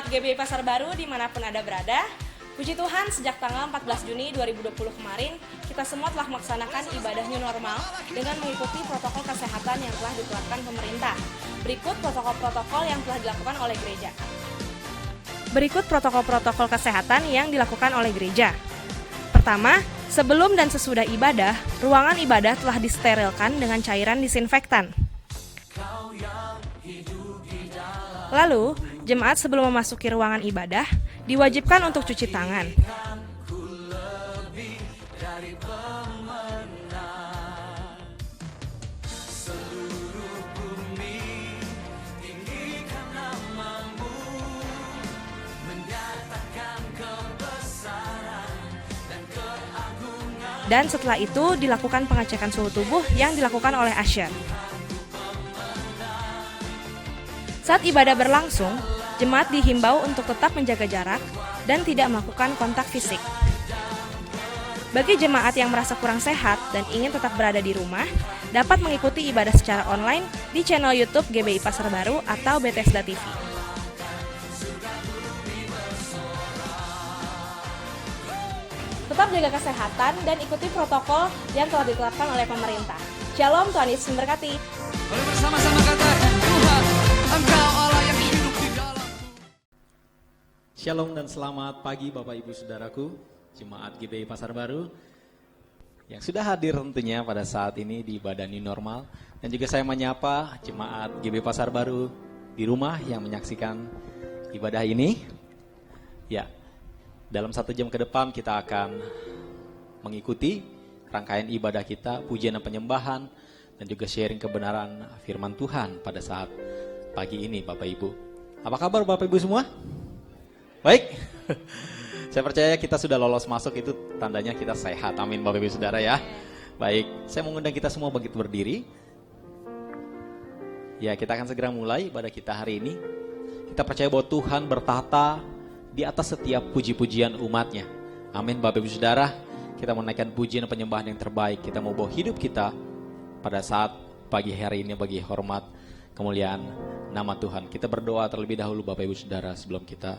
Jemaat GBI Pasar Baru dimanapun Anda berada, puji Tuhan sejak tanggal 14 Juni 2020 kemarin, kita semua telah melaksanakan ibadah new normal dengan mengikuti protokol kesehatan yang telah ditetapkan pemerintah. Berikut protokol-protokol yang telah dilakukan oleh gereja. Berikut protokol-protokol kesehatan yang dilakukan oleh gereja. Pertama, sebelum dan sesudah ibadah, ruangan ibadah telah disterilkan dengan cairan disinfektan. Lalu, jemaat sebelum memasuki ruangan ibadah diwajibkan untuk cuci tangan. Dan setelah itu dilakukan pengecekan suhu tubuh yang dilakukan oleh usher. Saat ibadah berlangsung, jemaat dihimbau untuk tetap menjaga jarak dan tidak melakukan kontak fisik. Bagi jemaat yang merasa kurang sehat dan ingin tetap berada di rumah, dapat mengikuti ibadah secara online di channel YouTube GBI Pasar Baru atau Bethesda TV. Tetap jaga kesehatan dan ikuti protokol yang telah ditetapkan oleh pemerintah. Shalom, Tuhan Yesus memberkati. Mari bersama-sama katakan, Tuhan, Engkau Allah yang hidup di dalamku. Shalom dan selamat pagi Bapak Ibu Saudaraku, Jemaat GBI Pasar Baru yang sudah hadir tentunya pada saat ini di ibadah new normal. Dan juga saya menyapa Jemaat GBI Pasar Baru di rumah yang menyaksikan ibadah ini. Ya, dalam 1 jam ke depan kita akan mengikuti rangkaian ibadah kita, pujian dan penyembahan, dan juga sharing kebenaran firman Tuhan pada saat pagi ini Bapak Ibu. Apa kabar Bapak Ibu semua? Baik. Saya percaya kita sudah lolos masuk, itu tandanya kita sehat. Amin Bapak Ibu Saudara ya. Baik, saya mengundang kita semua bangkit berdiri. Ya, kita akan segera mulai ibadah kita hari ini. Kita percaya bahwa Tuhan bertata di atas setiap puji-pujian umatnya. Amin Bapak Ibu Saudara. Kita menaikkan pujian dan penyembahan yang terbaik. Kita mau bawa hidup kita pada saat pagi hari ini bagi hormat kemuliaan nama Tuhan. Kita berdoa terlebih dahulu Bapak Ibu Saudara sebelum kita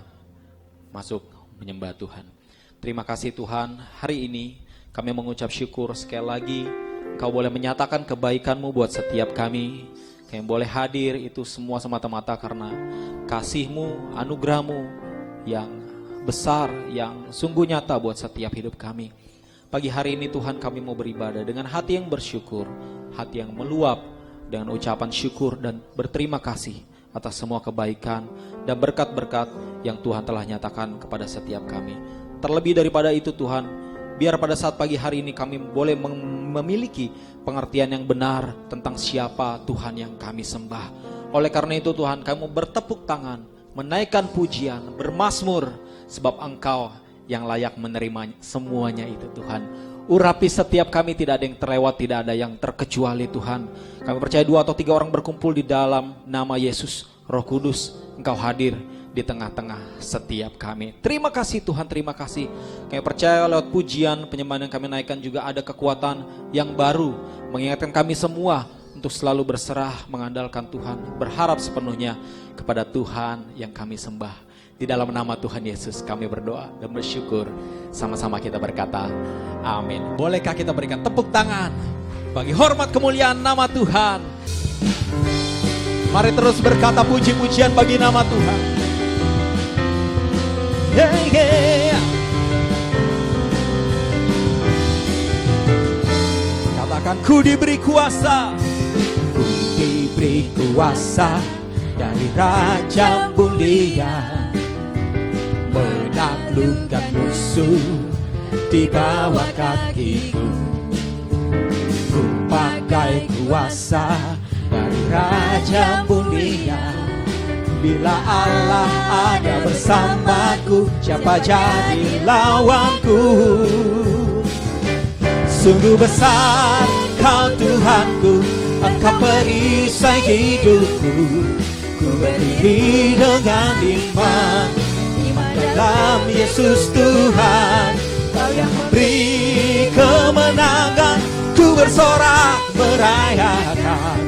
masuk menyembah Tuhan. Terima kasih Tuhan, hari ini kami mengucap syukur sekali lagi Engkau boleh menyatakan kebaikan-Mu buat setiap kami. Kami boleh hadir itu semua semata-mata karena kasih-Mu, anugerah-Mu yang besar, yang sungguh nyata buat setiap hidup kami. Pagi hari ini Tuhan kami mau beribadah dengan hati yang bersyukur, hati yang meluap dengan ucapan syukur dan berterima kasih atas semua kebaikan dan berkat-berkat yang Tuhan telah nyatakan kepada setiap kami. Terlebih daripada itu Tuhan, biar pada saat pagi hari ini kami boleh memiliki pengertian yang benar tentang siapa Tuhan yang kami sembah. Oleh karena itu Tuhan, kami mau bertepuk tangan, menaikkan pujian, bermazmur, sebab Engkau yang layak menerima semuanya itu Tuhan. Urapi setiap kami, tidak ada yang terlewat, tidak ada yang terkecuali Tuhan. Kami percaya 2 atau 3 orang berkumpul di dalam nama Yesus, Roh Kudus, Engkau hadir di tengah-tengah setiap kami. Terima kasih Tuhan, terima kasih. Kami percaya lewat pujian, penyembahan yang kami naikkan juga ada kekuatan yang baru, mengingatkan kami semua untuk selalu berserah, mengandalkan Tuhan, berharap sepenuhnya kepada Tuhan yang kami sembah. Di dalam nama Tuhan Yesus kami berdoa dan bersyukur. Sama-sama kita berkata amin. Bolehkah kita berikan tepuk tangan bagi hormat kemuliaan nama Tuhan. Mari terus berkata puji-pujian bagi nama Tuhan. Yeah, yeah. Katakan, ku diberi kuasa. Ku diberi kuasa dari Raja Mulia, menaklukkan musuh di bawah kakiku. Ku pakai kuasa dari Raja Mulia. Bila Allah ada bersamaku, siapa jadi lawanku? Sungguh besar Kau Tuhanku, Engkau perisai hidupku. Ku berdiri dengan iman dalam Yesus Tuhan. Kau yang memberi kemenangan, ku bersorak merayakan.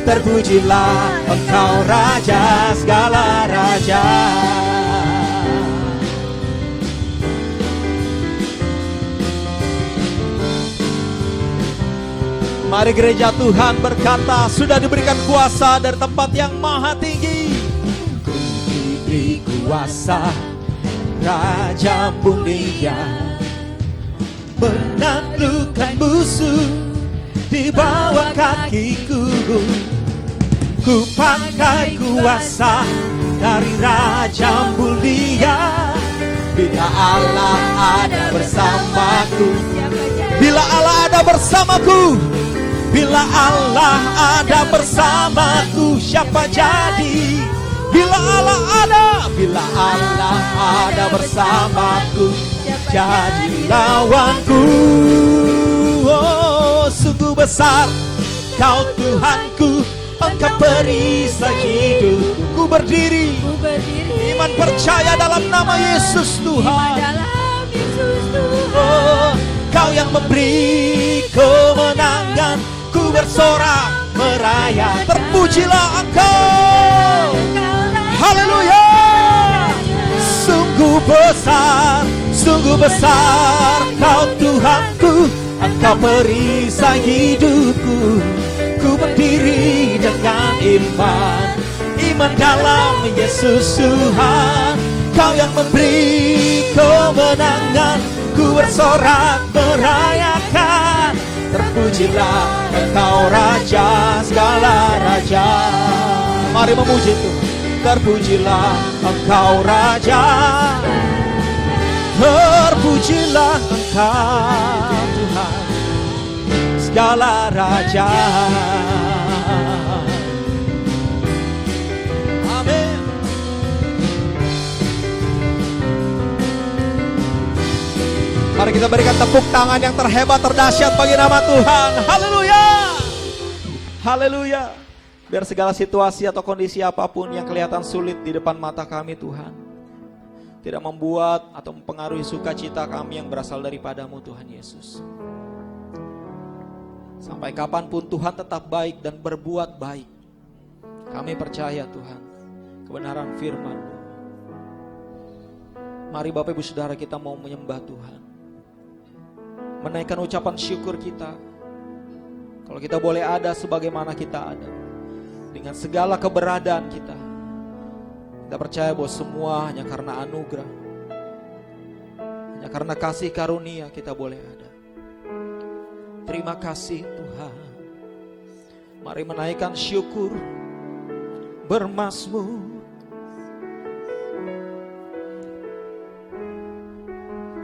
Terpujilah Engkau Raja segala raja. Mari gereja Tuhan berkata, sudah diberikan kuasa dari tempat yang maha tinggi. Ku diberi kuasa Raja mulia, menaklukkan musuh di bawah kakiku. Ku pakai kuasa dari Raja mulia. Bila Allah ada bersamaku, bila Allah ada bersamaku, bila Allah ada bersamaku, siapa jadi? Bila Allah ada bersamaku, jadi lawanku. Oh, sungguh besar Kau Tuhanku, Engkau perisai hidupku. Ku berdiri, iman percaya dalam nama Yesus Tuhan. Oh, Kau yang memberi kemenangan, ku bersorak meraya. Terpujilah Engkau. Haleluya. Sungguh besar Kau Tuhanku, Engkau perisai hidupku. Ku berdiri dengan iman dalam Yesus Tuhan. Kau yang memberi kemenangan, ku bersorak merayakan. Terpujilah Engkau Raja segala raja. Mari memuji Tuhan. Terpujilah Engkau Raja, terpujilah Engkau Tuhan segala raja. Amin. Mari kita berikan tepuk tangan yang terhebat, terdahsyat bagi nama Tuhan. Haleluya. Haleluya. Biar segala situasi atau kondisi apapun yang kelihatan sulit di depan mata kami Tuhan, tidak membuat atau mempengaruhi sukacita kami yang berasal daripada-Mu Tuhan Yesus. Sampai kapanpun Tuhan tetap baik dan berbuat baik. Kami percaya Tuhan kebenaran firman-Mu. Mari Bapak Ibu Saudara, kita mau menyembah Tuhan, menaikkan ucapan syukur kita. Kalau kita boleh ada sebagaimana kita ada, dengan segala keberadaan kita, kita percaya bahwa semua hanya karena anugerah, hanya karena kasih karunia kita boleh ada. Terima kasih Tuhan. Mari menaikkan syukur, bermazmur.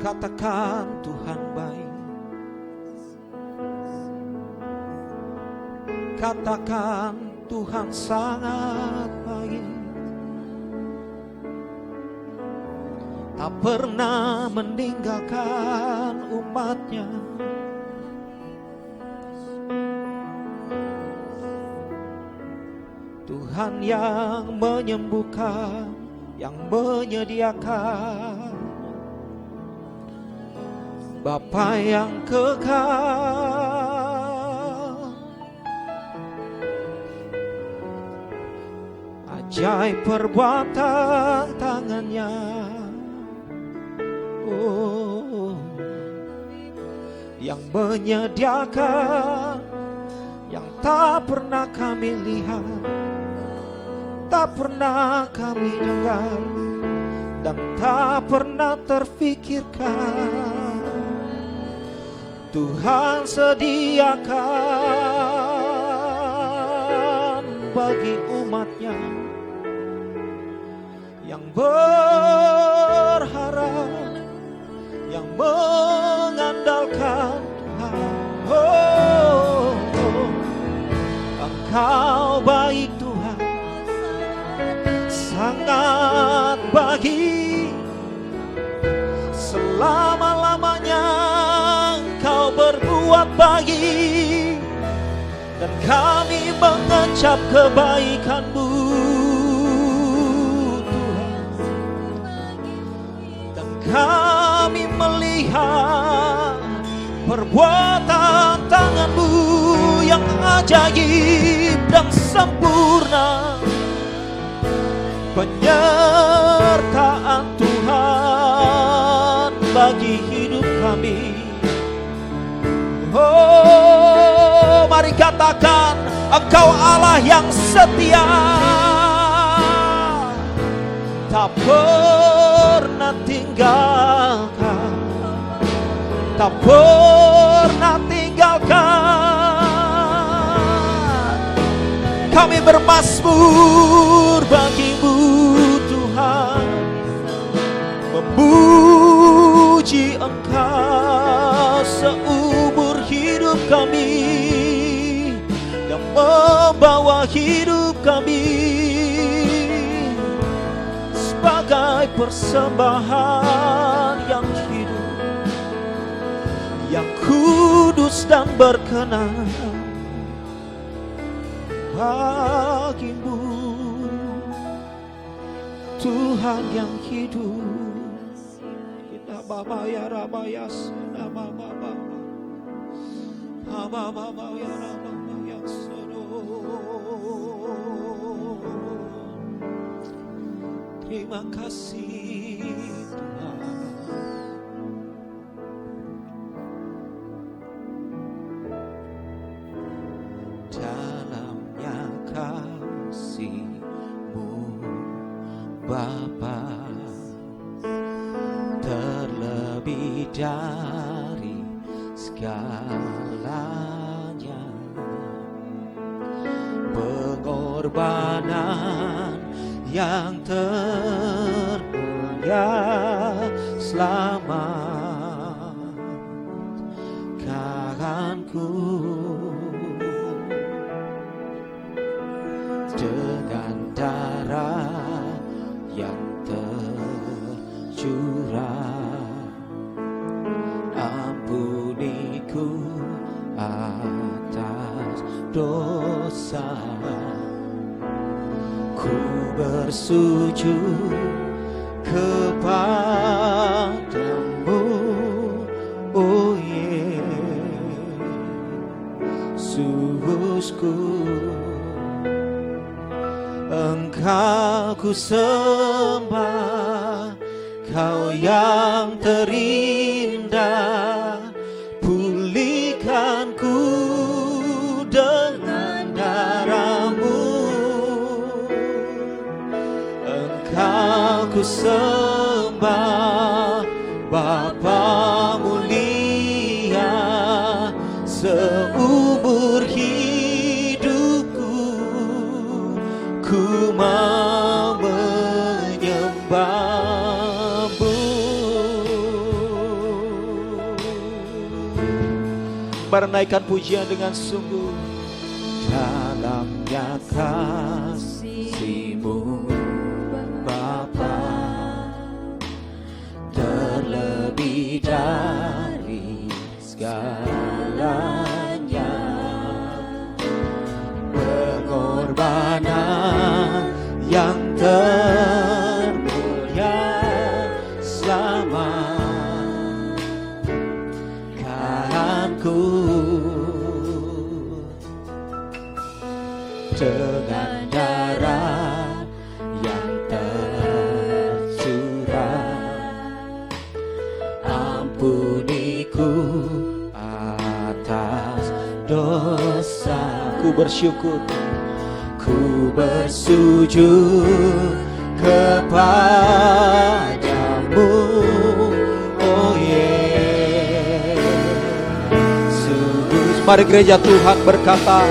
Katakan Tuhan baik. Katakan Tuhan sangat baik. Tak pernah meninggalkan umatnya. Tuhan yang menyembuhkan, yang menyediakan, Bapa yang kekal. Ajaib perbuatan tangannya, oh, yang menyediakan, yang tak pernah kami lihat, tak pernah kami dengar, dan tak pernah terfikirkan. Tuhan sediakan bagi umatnya yang berharap, yang mengandalkan Tuhan. Oh, Engkau baik Tuhan, sangat bagi. Selama-lamanya Engkau berbuat baik, dan kami mengecap kebaikan-Mu Tuhan. Dan kami melihat perbuatan tangan-Mu yang ajaib dan sempurna. Penyertaan Tuhan bagi hidup kami. Oh, mari katakan, Engkau Allah yang setia, tak pernah tinggalkan, tak pernah tinggalkan. Kami bermazmur bagi-Mu Tuhan, memuji Engkau seumur hidup kami, yang membawa hidup kami sebagai persembahan yang hidup, yang kudus dan berkenan bagi-Mu Tuhan yang hidup. Kita Bapa ya Rabayas, Baba ya Rabayas. Terima kasih Tuhan. Dalamnya kasih-Mu Bapa, terlebih dari segalanya, pengorbanan yang termulia selamatkanku dengan darah yang tercurah. Ampuniku atas dosa, ku bersujud kepadamu, oh Yesusku. Engkau ku sembah, Kau yang terindah, pulihkanku dengan darah-Mu. Engkau ku sembah, Bapa mulia, seumur hidupku ku mau menyembah-Mu. Menaikkan pujian dengan sungguh. Dalamnya kasih-Mu Bapa, terlebih dari segalanya, pengorbanan yang termulia selamatkanku dengan darah yang tercurah. Ampuniku atas dosa. Ku bersyukur, ku bersujud kepadamu, oh Yesus. Mari gereja Tuhan berkata,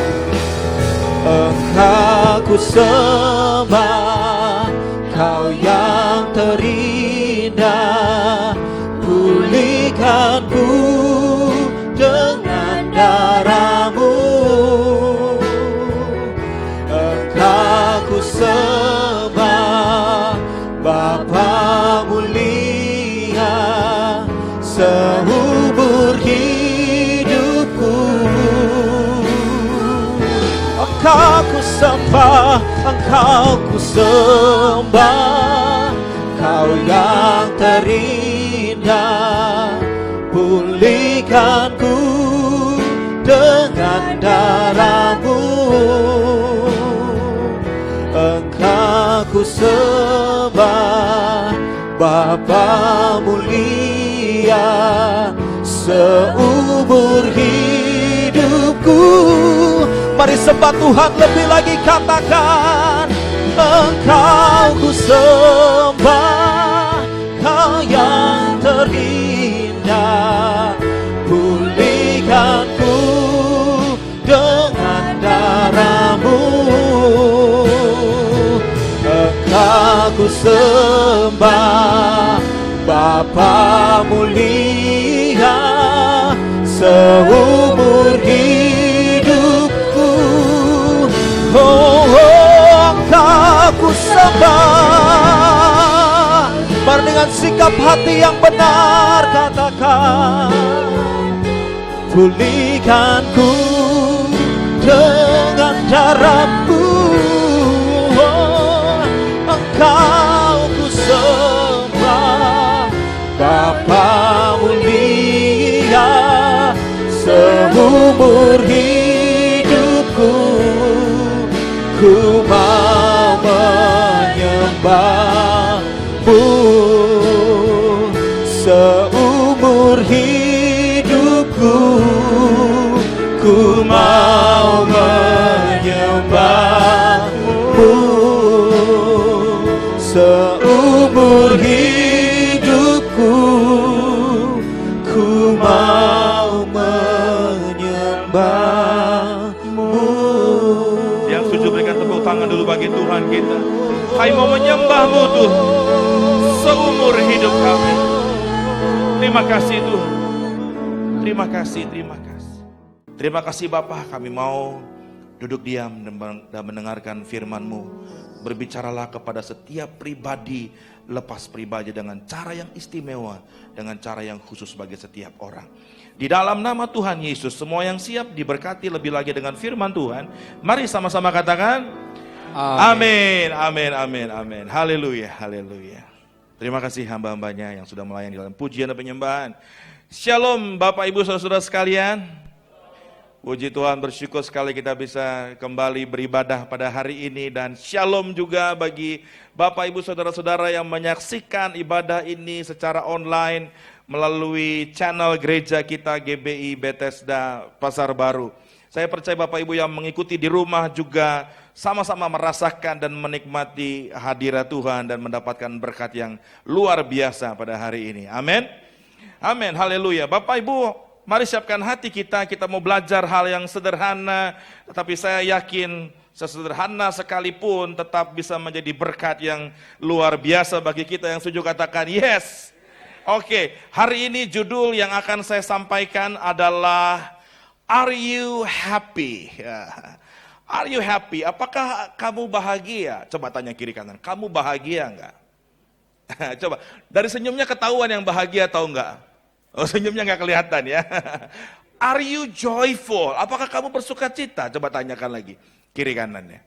Engkau ku sembah, Kau yang terindah, pulihkanku dengan darah-Mu. Engkau ku sembah, Bapa mulia, seumur hidupku. Engkau ku sembah, Engkau ku sembah, Kau yang terindah, pulihkanku dengan darah-Mu. Engkau ku sembah, Bapa mulia, seumur hidupku Mari sembah Tuhan lebih lagi, katakan, Engkau ku sembah, Kau yang terindah. Pulihkanku dengan darah-Mu. Engkau ku sembah, Bapa mulia, seumur hidupku. Oh, Engkau ku sembah. Mari dengan sikap hati yang benar katakan, pulihkanku dengan darah-Mu. Oh, Engkau ku sembah, Bapa mulia, seumur hidupku. Ku mau menyembah-Mu seumur hidupku. Ku mau menyembah-Mu seumur hidupku. Ku mau menyembah-Mu. Yang setuju berikan tepuk tangan dulu bagi Tuhan kita. Kami mau menyembah-Mu Tuhan seumur hidup kami. Terima kasih Tuhan. Terima kasih, terima kasih. Terima kasih Bapa, kami mau duduk diam dan mendengarkan firman-Mu. Berbicaralah kepada setiap pribadi, lepas pribadi dengan cara yang istimewa, dengan cara yang khusus bagi setiap orang. Di dalam nama Tuhan Yesus, semua yang siap diberkati lebih lagi dengan firman Tuhan. Mari sama-sama katakan, amin, amin, amin, amin. Haleluya, haleluya. Terima kasih hamba-hambanya yang sudah melayani dalam pujian dan penyembahan. Shalom Bapak Ibu Saudara-saudara sekalian. Puji Tuhan, bersyukur sekali kita bisa kembali beribadah pada hari ini. Dan shalom juga bagi Bapak Ibu Saudara-saudara yang menyaksikan ibadah ini secara online melalui channel gereja kita GBI Bethesda Pasar Baru. Saya percaya Bapak Ibu yang mengikuti di rumah juga sama-sama merasakan dan menikmati hadirat Tuhan dan mendapatkan berkat yang luar biasa pada hari ini. Amin. Amin, haleluya. Bapak Ibu, mari siapkan hati kita mau belajar hal yang sederhana, tetapi saya yakin sesederhana sekalipun tetap bisa menjadi berkat yang luar biasa bagi kita. Yang setuju katakan yes. Oke, hari ini judul yang akan saya sampaikan adalah Are you happy? Are you happy? Apakah kamu bahagia? Coba tanya kiri kanan, kamu bahagia enggak? Coba, dari senyumnya ketahuan yang bahagia atau enggak? Oh, senyumnya enggak kelihatan ya. Are you joyful? Apakah kamu bersuka cita? Coba tanyakan lagi, kiri kanannya.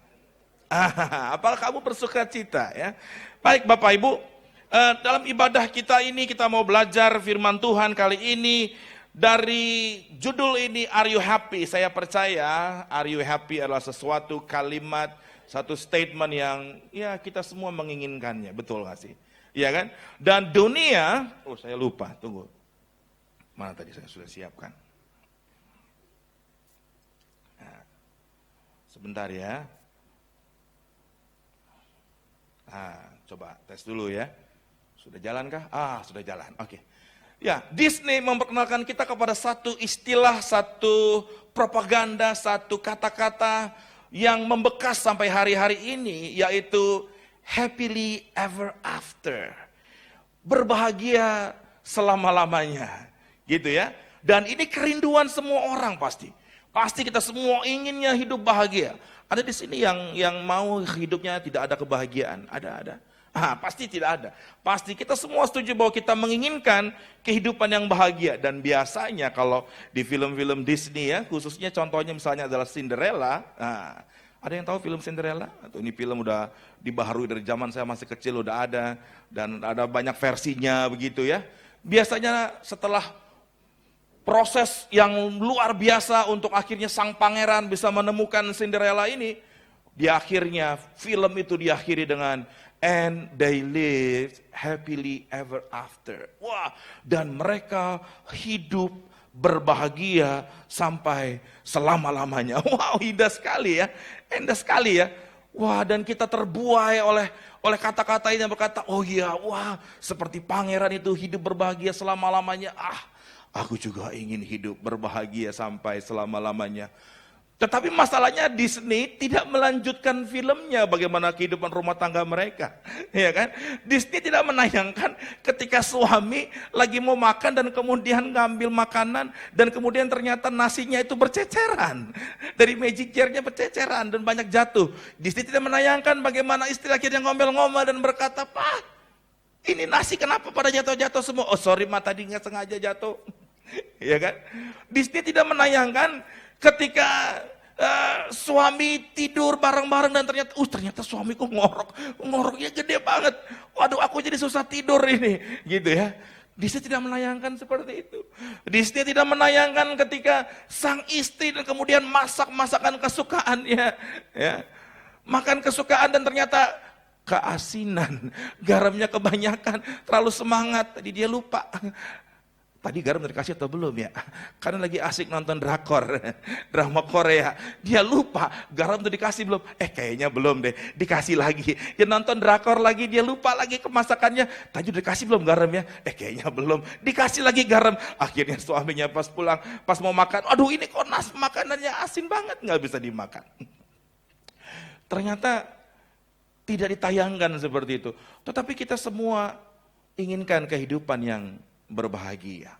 Apakah kamu bersuka cita ya? Baik Bapak Ibu, dalam ibadah kita ini kita mau belajar firman Tuhan kali ini. Dari judul ini, Are you happy? Saya percaya Are you happy adalah sesuatu kalimat, satu statement yang ya kita semua menginginkannya, betul gak sih? Iya kan? Dan dunia, saya lupa, tunggu. Mana tadi saya sudah siapkan? Nah, sebentar ya. Coba tes dulu ya. Sudah jalankah? Sudah jalan, oke. Ya, Disney memperkenalkan kita kepada satu istilah, satu propaganda, satu kata-kata yang membekas sampai hari-hari ini, yaitu happily ever after. Berbahagia selama-lamanya, gitu ya. Dan ini kerinduan semua orang pasti. Pasti kita semua inginnya hidup bahagia. Ada di sini yang mau hidupnya tidak ada kebahagiaan? Ada. Pasti tidak ada. Pasti kita semua setuju bahwa kita menginginkan kehidupan yang bahagia. Dan biasanya kalau di film-film Disney ya, khususnya contohnya misalnya adalah Cinderella. Ada yang tahu film Cinderella? Atau ini film udah dibaharui dari zaman saya masih kecil udah ada. Dan ada banyak versinya begitu ya. Biasanya setelah proses yang luar biasa untuk akhirnya sang pangeran bisa menemukan Cinderella ini, di akhirnya film itu diakhiri dengan and they lived happily ever after. Wah, dan mereka hidup berbahagia sampai selama-lamanya. Wow, indah sekali ya. Indah sekali ya. Wah, dan kita terbuai oleh kata-kata ini yang berkata, oh iya, wah, seperti pangeran itu hidup berbahagia selama-lamanya. Aku juga ingin hidup berbahagia sampai selama-lamanya. Tetapi masalahnya Disney tidak melanjutkan filmnya bagaimana kehidupan rumah tangga mereka. Ya kan? Disney tidak menayangkan ketika suami lagi mau makan dan kemudian ngambil makanan dan kemudian ternyata nasinya itu berceceran. Dari magic jar-nya berceceran dan banyak jatuh. Disney tidak menayangkan bagaimana istri akhirnya ngomel-ngomel dan berkata, "Pak, ini nasi kenapa pada jatuh-jatuh semua?" "Oh sorry Ma, tadi nggak sengaja jatuh." Ya kan? Disney tidak menayangkan ketika suami tidur bareng-bareng dan ternyata suamiku ngoroknya gede banget. Waduh, aku jadi susah tidur ini, gitu ya. Disney tidak menayangkan seperti itu. Disney tidak menayangkan ketika sang istri dan kemudian masak masakan kesukaannya, ya. Makan kesukaan dan ternyata keasinan, garamnya kebanyakan, terlalu semangat, tadi dia lupa. Tadi garam udah dikasih atau belum ya? Karena lagi asik nonton drakor, drama Korea. Dia lupa, garam udah dikasih belum? Kayaknya belum deh, dikasih lagi. Dia nonton drakor lagi, dia lupa lagi kemasakannya. Tadi udah dikasih belum garamnya? Kayaknya belum. Dikasih lagi garam. Akhirnya suaminya pas pulang, pas mau makan, aduh ini kok makanannya asin banget, nggak bisa dimakan. Ternyata tidak ditayangkan seperti itu. Tetapi kita semua inginkan kehidupan yang berbahagia.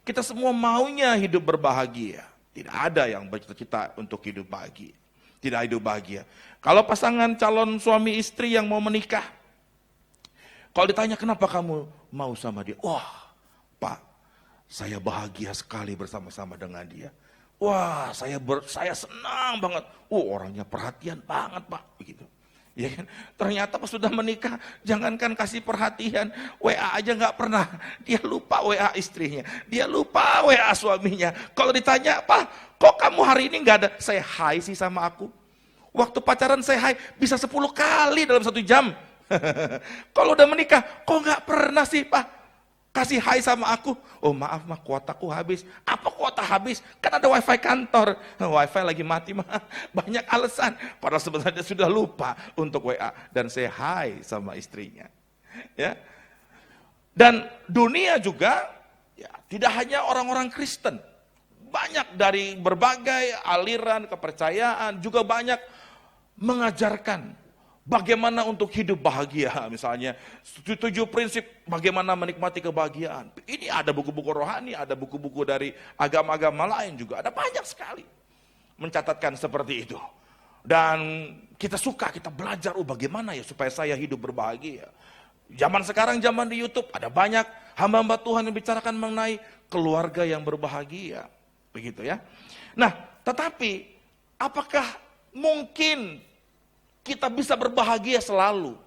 Kita semua maunya hidup berbahagia. Tidak ada yang bercita-cita untuk hidup bahagia. Tidak hidup bahagia. Kalau pasangan calon suami istri yang mau menikah, kalau ditanya kenapa kamu mau sama dia? Wah, Pak, saya bahagia sekali bersama-sama dengan dia. Wah, saya senang banget. Orangnya perhatian banget, Pak, begitu. Ya kan? Ternyata pas sudah menikah, jangankan kasih perhatian, WA aja nggak pernah. Dia lupa WA istrinya, dia lupa WA suaminya. Kalau ditanya, Pak, kok kamu hari ini nggak ada? Saya hai sih sama aku. Waktu pacaran saya hai bisa 10 kali dalam 1 jam. Kalau udah menikah, kok nggak pernah sih Pak kasih hai sama aku? Oh maaf mah, kuotaku habis. Apa kuota habis? Kan ada wifi kantor. Wifi lagi mati mah. Banyak alasan. Padahal sebenarnya sudah lupa untuk WA dan say hai sama istrinya. Ya. Dan dunia juga ya, tidak hanya orang-orang Kristen. Banyak dari berbagai aliran kepercayaan juga banyak mengajarkan bagaimana untuk hidup bahagia, misalnya 7 prinsip bagaimana menikmati kebahagiaan. Ini ada buku-buku rohani, ada buku-buku dari agama-agama lain juga, ada banyak sekali mencatatkan seperti itu. Dan kita suka, kita belajar, bagaimana ya supaya saya hidup berbahagia. Zaman sekarang, zaman di YouTube, ada banyak hamba-hamba Tuhan yang bicarakan mengenai keluarga yang berbahagia. Begitu ya. Nah, tetapi apakah mungkin kita bisa berbahagia selalu?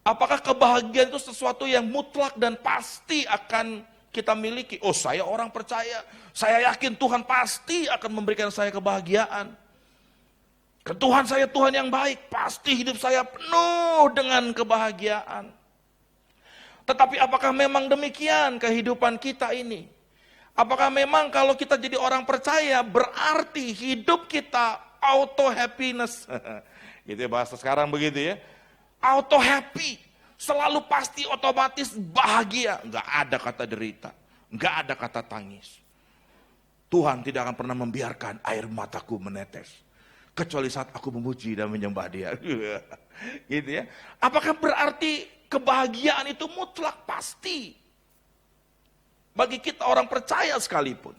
Apakah kebahagiaan itu sesuatu yang mutlak dan pasti akan kita miliki? Oh, saya orang percaya, saya yakin Tuhan pasti akan memberikan saya kebahagiaan. Tuhan saya Tuhan yang baik, pasti hidup saya penuh dengan kebahagiaan. Tetapi apakah memang demikian kehidupan kita ini? Apakah memang kalau kita jadi orang percaya berarti hidup kita auto happiness? Gitu ya, bahasa sekarang begitu ya. Auto happy, selalu pasti otomatis bahagia. Enggak ada kata derita, enggak ada kata tangis. Tuhan tidak akan pernah membiarkan air mataku menetes, kecuali saat aku memuji dan menyembah Dia. Gitu ya. Apakah berarti kebahagiaan itu mutlak pasti bagi kita orang percaya sekalipun?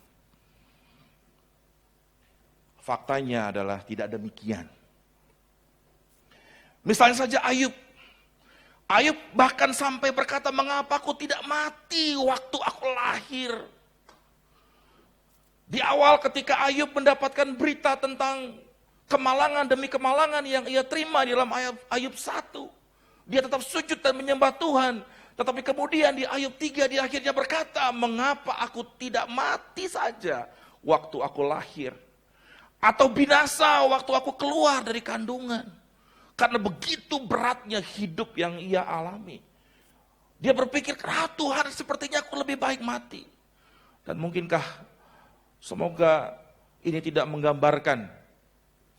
Faktanya adalah tidak demikian. Misalnya saja Ayub. Ayub bahkan sampai berkata, mengapa aku tidak mati waktu aku lahir? Di awal ketika Ayub mendapatkan berita tentang kemalangan demi kemalangan yang ia terima di dalam Ayub 1. Dia tetap sujud dan menyembah Tuhan. Tetapi kemudian di Ayub 3 dia akhirnya berkata, mengapa aku tidak mati saja waktu aku lahir? Atau binasa waktu aku keluar dari kandungan? Karena begitu beratnya hidup yang ia alami. Dia berpikir, Tuhan sepertinya aku lebih baik mati. Dan mungkinkah semoga ini tidak menggambarkan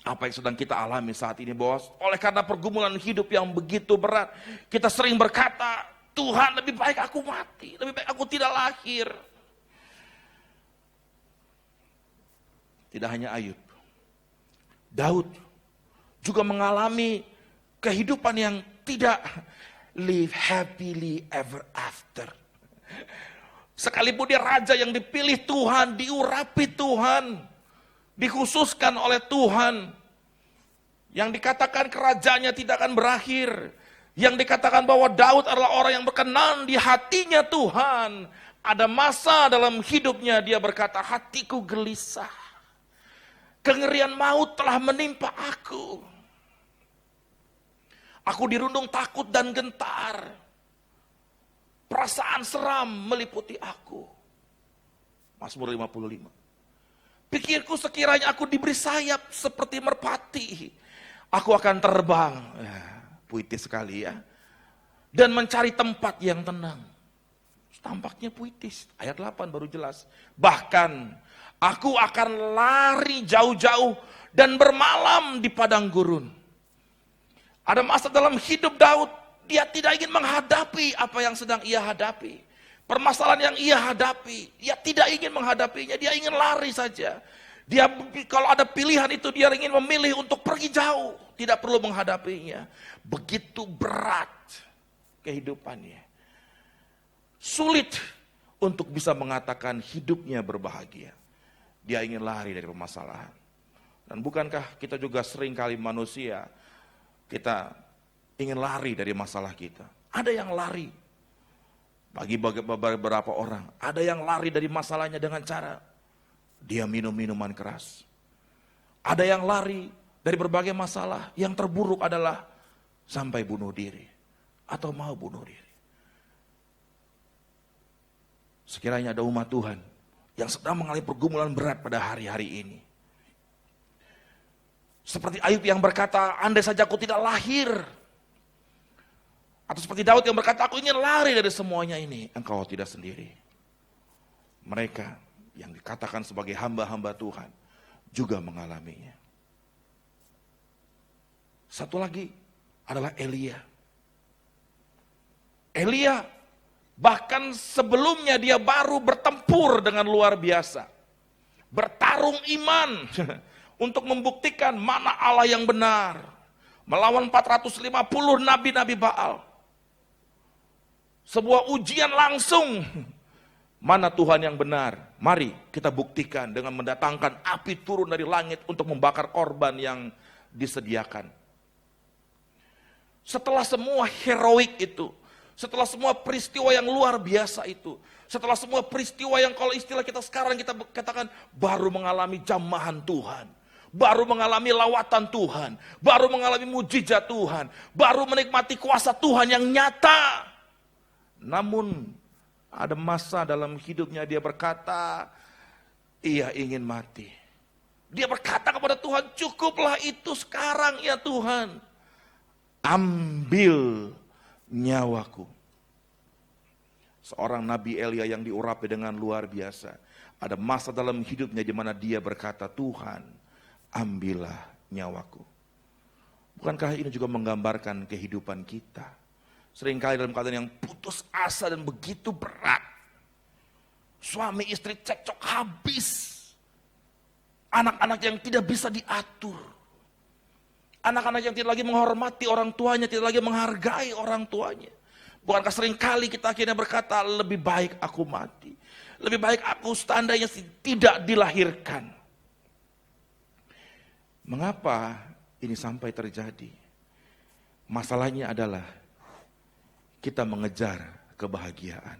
apa yang sedang kita alami saat ini, bahwa oleh karena pergumulan hidup yang begitu berat, kita sering berkata, Tuhan lebih baik aku mati, lebih baik aku tidak lahir. Tidak hanya Ayub, Daud juga mengalami kehidupan yang tidak live happily ever after. Sekalipun dia raja yang dipilih Tuhan, diurapi Tuhan, dikhususkan oleh Tuhan, yang dikatakan kerajaannya tidak akan berakhir, yang dikatakan bahwa Daud adalah orang yang berkenan di hatinya Tuhan, ada masa dalam hidupnya dia berkata, hatiku gelisah, kengerian maut telah menimpa aku. Aku dirundung takut dan gentar. Perasaan seram meliputi aku. Mazmur 55. Pikirku sekiranya aku diberi sayap seperti merpati, aku akan terbang. Puitis sekali ya. Dan mencari tempat yang tenang. Tampaknya puitis. Ayat 8 baru jelas. Bahkan aku akan lari jauh-jauh dan bermalam di padang gurun. Ada masa dalam hidup Daud, dia tidak ingin menghadapi apa yang sedang ia hadapi. Permasalahan yang ia hadapi, dia tidak ingin menghadapinya, dia ingin lari saja. Dia kalau ada pilihan itu, dia ingin memilih untuk pergi jauh, tidak perlu menghadapinya. Begitu berat kehidupannya. Sulit untuk bisa mengatakan hidupnya berbahagia. Dia ingin lari dari permasalahan. Dan bukankah kita juga sering kali manusia, kita ingin lari dari masalah kita. Ada yang lari, bagi beberapa orang, ada yang lari dari masalahnya dengan cara dia minum minuman keras. Ada yang lari dari berbagai masalah, yang terburuk adalah sampai bunuh diri atau mau bunuh diri. Sekiranya ada umat Tuhan yang sedang mengalami pergumulan berat pada hari-hari ini, seperti Ayub yang berkata, andai saja aku tidak lahir. Atau seperti Daud yang berkata, aku ingin lari dari semuanya ini. Engkau tidak sendiri. Mereka yang dikatakan sebagai hamba-hamba Tuhan juga mengalaminya. Satu lagi adalah Elia. Elia bahkan sebelumnya dia baru bertempur dengan luar biasa. Bertarung iman. Untuk membuktikan mana Allah yang benar. Melawan 450 nabi-nabi Baal. Sebuah ujian langsung. Mana Tuhan yang benar? Mari kita buktikan dengan mendatangkan api turun dari langit untuk membakar korban yang disediakan. Setelah semua heroik itu, setelah semua peristiwa yang luar biasa itu, setelah semua peristiwa yang kalau istilah kita sekarang kita katakan baru mengalami jamahan Tuhan, baru mengalami lawatan Tuhan, baru mengalami mujizat Tuhan, baru menikmati kuasa Tuhan yang nyata. Namun ada masa dalam hidupnya dia berkata, ia ingin mati. Dia berkata kepada Tuhan, cukuplah itu sekarang ya Tuhan. Ambil nyawaku. Seorang Nabi Elia yang diurapi dengan luar biasa. Ada masa dalam hidupnya di mana dia berkata, Tuhan, ambillah nyawaku. Bukankah ini juga menggambarkan kehidupan kita? Seringkali dalam keadaan yang putus asa dan begitu berat. Suami istri cekcok habis. Anak-anak yang tidak bisa diatur. Anak-anak yang tidak lagi menghormati orang tuanya, tidak lagi menghargai orang tuanya. Bukankah seringkali kita akhirnya berkata, lebih baik aku mati. Lebih baik aku seandainya tidak dilahirkan. Mengapa ini sampai terjadi? Masalahnya adalah kita mengejar kebahagiaan.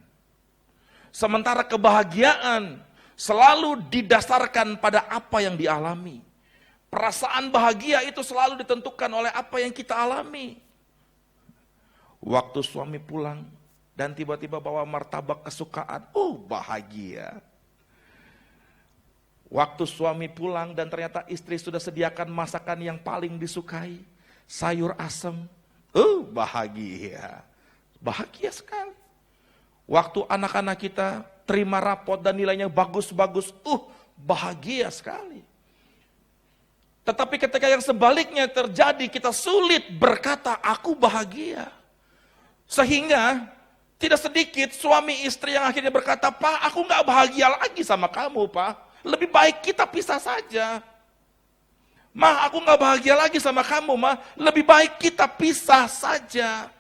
Sementara kebahagiaan selalu didasarkan pada apa yang dialami. Perasaan bahagia itu selalu ditentukan oleh apa yang kita alami. Waktu suami pulang dan tiba-tiba bawa martabak kesukaan, bahagia. Waktu suami pulang dan ternyata istri sudah sediakan masakan yang paling disukai, sayur asem, bahagia. Bahagia sekali. Waktu anak-anak kita terima rapot dan nilainya bagus-bagus, bahagia sekali. Tetapi ketika yang sebaliknya terjadi, kita sulit berkata, aku bahagia. Sehingga tidak sedikit suami istri yang akhirnya berkata, Pak, aku gak bahagia lagi sama kamu, Pak. Lebih baik kita pisah saja. Ma, aku gak bahagia lagi sama kamu, Ma. Lebih baik kita pisah saja.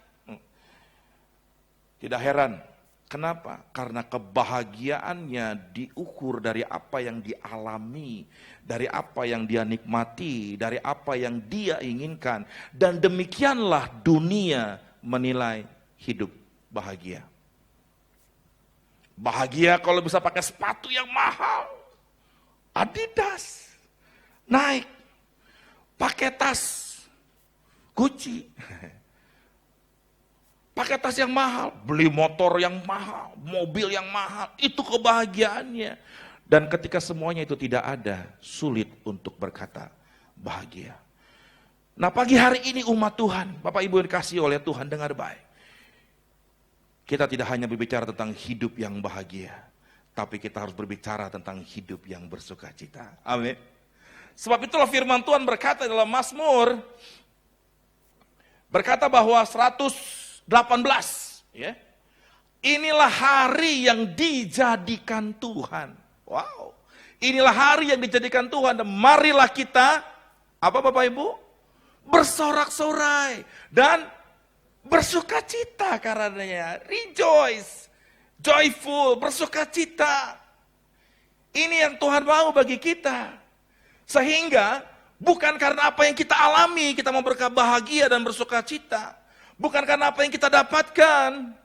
Tidak heran. Kenapa? Karena kebahagiaannya diukur dari apa yang dialami, dari apa yang dia nikmati, dari apa yang dia inginkan. Dan demikianlah dunia menilai hidup bahagia. Bahagia kalau bisa pakai sepatu yang mahal, Adidas, Nike, pakai tas Gucci, pakai tas yang mahal, beli motor yang mahal, mobil yang mahal, itu kebahagiaannya. Dan ketika semuanya itu tidak ada, sulit untuk berkata bahagia. Nah, pagi hari ini umat Tuhan, Bapak Ibu yang dikasihi oleh Tuhan, dengar baik. Kita tidak hanya berbicara tentang hidup yang bahagia, tapi kita harus berbicara tentang hidup yang bersukacita. Amin. Sebab itulah firman Tuhan berkata dalam Mazmur, berkata bahwa 118, ya. Inilah hari yang dijadikan Tuhan. Wow. Inilah hari yang dijadikan Tuhan, dan marilah kita, apa Bapak Ibu? Bersorak-sorai dan bersukacita karenanya. Rejoice, joyful, bersukacita. Ini yang Tuhan mau bagi kita. Sehingga bukan karena apa yang kita alami kita mau berbahagia dan bersukacita. Bukan karena apa yang kita dapatkan,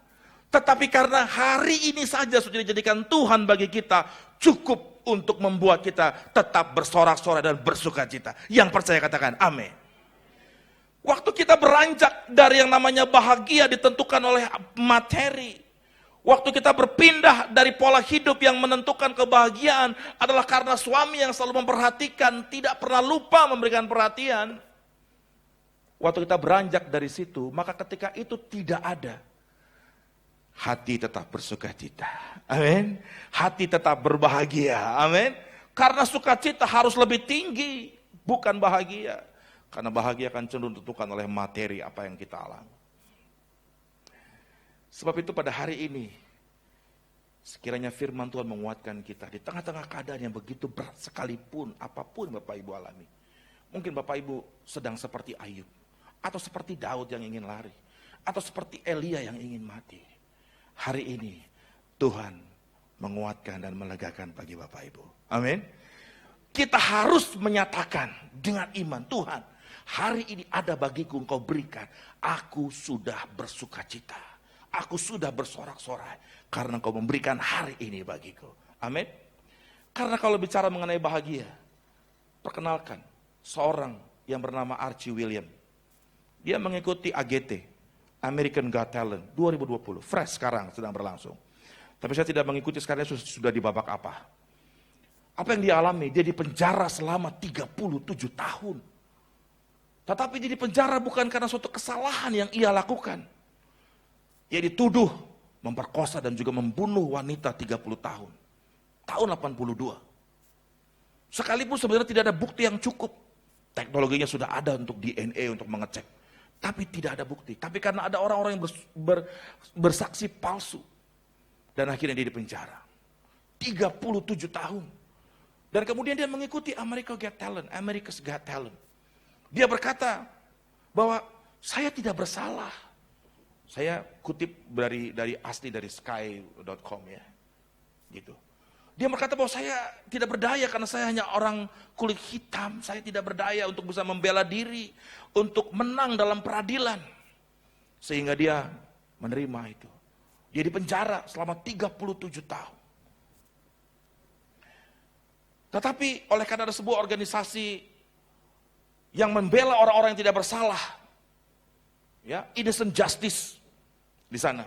tetapi karena hari ini saja sudah dijadikan Tuhan bagi kita, cukup untuk membuat kita tetap bersorak-sorai dan bersukacita. Yang percaya katakan amin. Waktu kita beranjak dari yang namanya bahagia ditentukan oleh materi. Waktu kita berpindah dari pola hidup yang menentukan kebahagiaan adalah karena suami yang selalu memperhatikan, tidak pernah lupa memberikan perhatian. Waktu kita beranjak dari situ, maka ketika itu tidak ada, hati tetap bersukacita. Amin. Hati tetap berbahagia. Amin. Karena sukacita harus lebih tinggi, bukan bahagia. Karena bahagia akan cenderung ditentukan oleh materi apa yang kita alami. Sebab itu pada hari ini, sekiranya firman Tuhan menguatkan kita di tengah-tengah keadaan yang begitu berat sekalipun, apapun Bapak Ibu alami. Mungkin Bapak Ibu sedang seperti Ayub, atau seperti Daud yang ingin lari, atau seperti Elia yang ingin mati. Hari ini Tuhan menguatkan dan melegakan bagi Bapak Ibu. Amin. Kita harus menyatakan dengan iman, Tuhan, hari ini ada bagiku Engkau berikan. Aku sudah bersukacita. Aku sudah bersorak-sorai karena Engkau memberikan hari ini bagiku. Amin. Karena kalau bicara mengenai bahagia, perkenalkan seorang yang bernama Archie William. Dia mengikuti AGT, American Got Talent 2020. Fresh sekarang sedang berlangsung. Tapi saya tidak mengikuti sekarang, sudah di babak apa. Apa yang dia alami? Dia dipenjara selama 37 tahun. Tetapi dia dipenjara bukan karena suatu kesalahan yang ia lakukan. Ia dituduh memperkosa dan juga membunuh wanita 30 tahun. Tahun 82. Sekalipun sebenarnya tidak ada bukti yang cukup. Teknologinya sudah ada untuk DNA, untuk mengecek. Tapi tidak ada bukti. Tapi karena ada orang-orang yang bersaksi palsu. Dan akhirnya dia dipenjara. 37 tahun. Dan kemudian dia mengikuti America's Got Talent. Dia berkata bahwa saya tidak bersalah. Saya kutip dari asli dari sky.com ya. Gitu. Dia berkata bahwa saya tidak berdaya karena saya hanya orang kulit hitam. Saya tidak berdaya untuk bisa membela diri, untuk menang dalam peradilan. Sehingga dia menerima itu. Dia dipenjara selama 37 tahun. Tetapi oleh karena ada sebuah organisasi yang membela orang-orang yang tidak bersalah, ya, innocent justice di sana,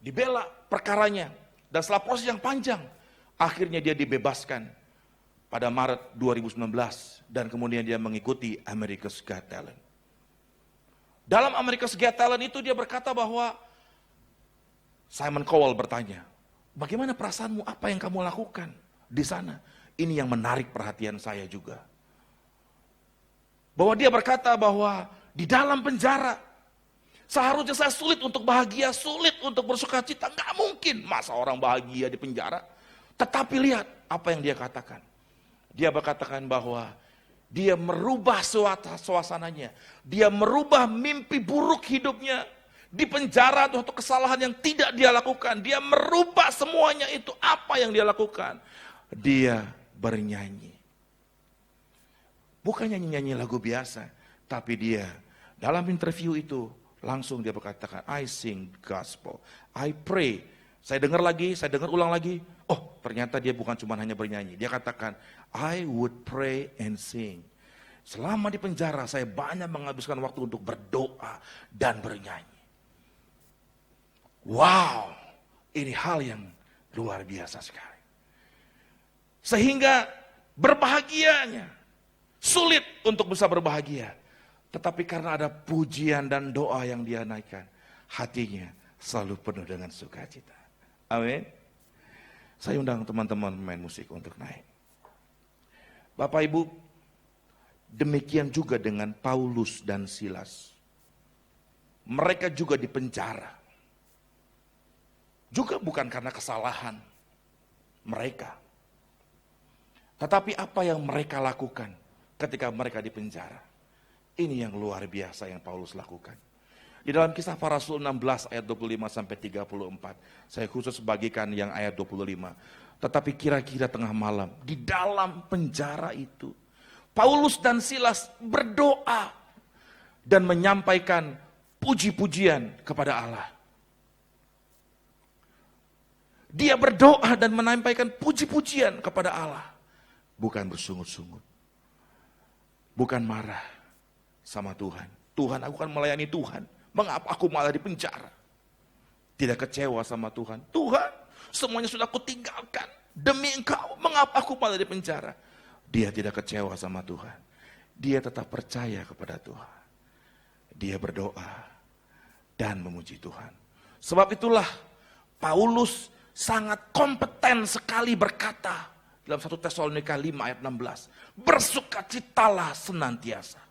dibela perkaranya, dan setelah proses yang panjang, akhirnya dia dibebaskan pada Maret 2019, dan kemudian dia mengikuti America's Got Talent. Dalam America's Got Talent itu dia berkata bahwa Simon Cowell bertanya, Bagaimana perasaanmu? Apa yang kamu lakukan di sana? Ini yang menarik perhatian saya juga. Bahwa dia berkata bahwa di dalam penjara, seharusnya saya sulit untuk bahagia, sulit untuk bersuka cita. Nggak mungkin, masa orang bahagia di penjara. Tetapi lihat apa yang dia katakan. Dia berkatakan bahwa dia merubah suasananya. Dia merubah mimpi buruk hidupnya. Di penjara itu satu kesalahan yang tidak dia lakukan. Dia merubah semuanya itu. Apa yang dia lakukan? Dia bernyanyi. Bukan nyanyi-nyanyi lagu biasa. Tapi dia dalam interview itu langsung dia berkatakan, I sing gospel, I pray. Saya dengar lagi, saya dengar ulang lagi. Oh, ternyata dia bukan cuma hanya bernyanyi. Dia katakan, I would pray and sing. Selama di penjara saya banyak menghabiskan waktu untuk berdoa dan bernyanyi. Wow, ini hal yang luar biasa sekali. Sehingga berbahagianya sulit untuk bisa berbahagia. Tetapi karena ada pujian dan doa yang dia naikkan, hatinya selalu penuh dengan sukacita. Amin. Saya undang teman-teman pemain musik untuk naik. Bapak Ibu, demikian juga dengan Paulus dan Silas. Mereka juga dipenjara. Juga bukan karena kesalahan mereka. Tetapi apa yang mereka lakukan ketika mereka dipenjara? Ini yang luar biasa yang Paulus lakukan. Di dalam Kisah Para Rasul 16 ayat 25 sampai 34. Saya khusus bagikan yang ayat 25. Tetapi kira-kira tengah malam di dalam penjara itu, Paulus dan Silas berdoa dan menyampaikan puji-pujian kepada Allah. Dia berdoa dan menyampaikan puji-pujian kepada Allah. Bukan bersungut-sungut. Bukan marah sama Tuhan. Tuhan, aku akan melayani Tuhan. Mengapa aku malah di penjara? Tidak kecewa sama Tuhan. Tuhan, semuanya sudah aku tinggalkan. Demi Engkau, mengapa aku malah di penjara? Dia tidak kecewa sama Tuhan. Dia tetap percaya kepada Tuhan. Dia berdoa dan memuji Tuhan. Sebab itulah Paulus sangat kompeten sekali berkata dalam 1 Tesalonika 5 ayat 16. Bersukacitalah senantiasa.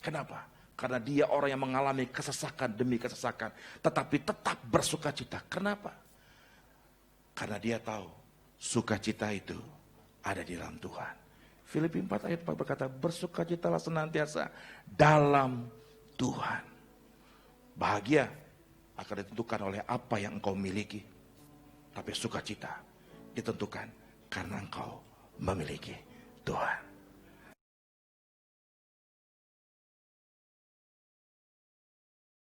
Kenapa? Karena dia orang yang mengalami kesesakan demi kesesakan. Tetapi tetap bersukacita. Kenapa? Karena dia tahu sukacita itu ada di dalam Tuhan. Filipi 4 ayat 4 berkata, bersukacitalah senantiasa dalam Tuhan. Bahagia akan ditentukan oleh apa yang engkau miliki. Tapi sukacita ditentukan karena engkau memiliki Tuhan.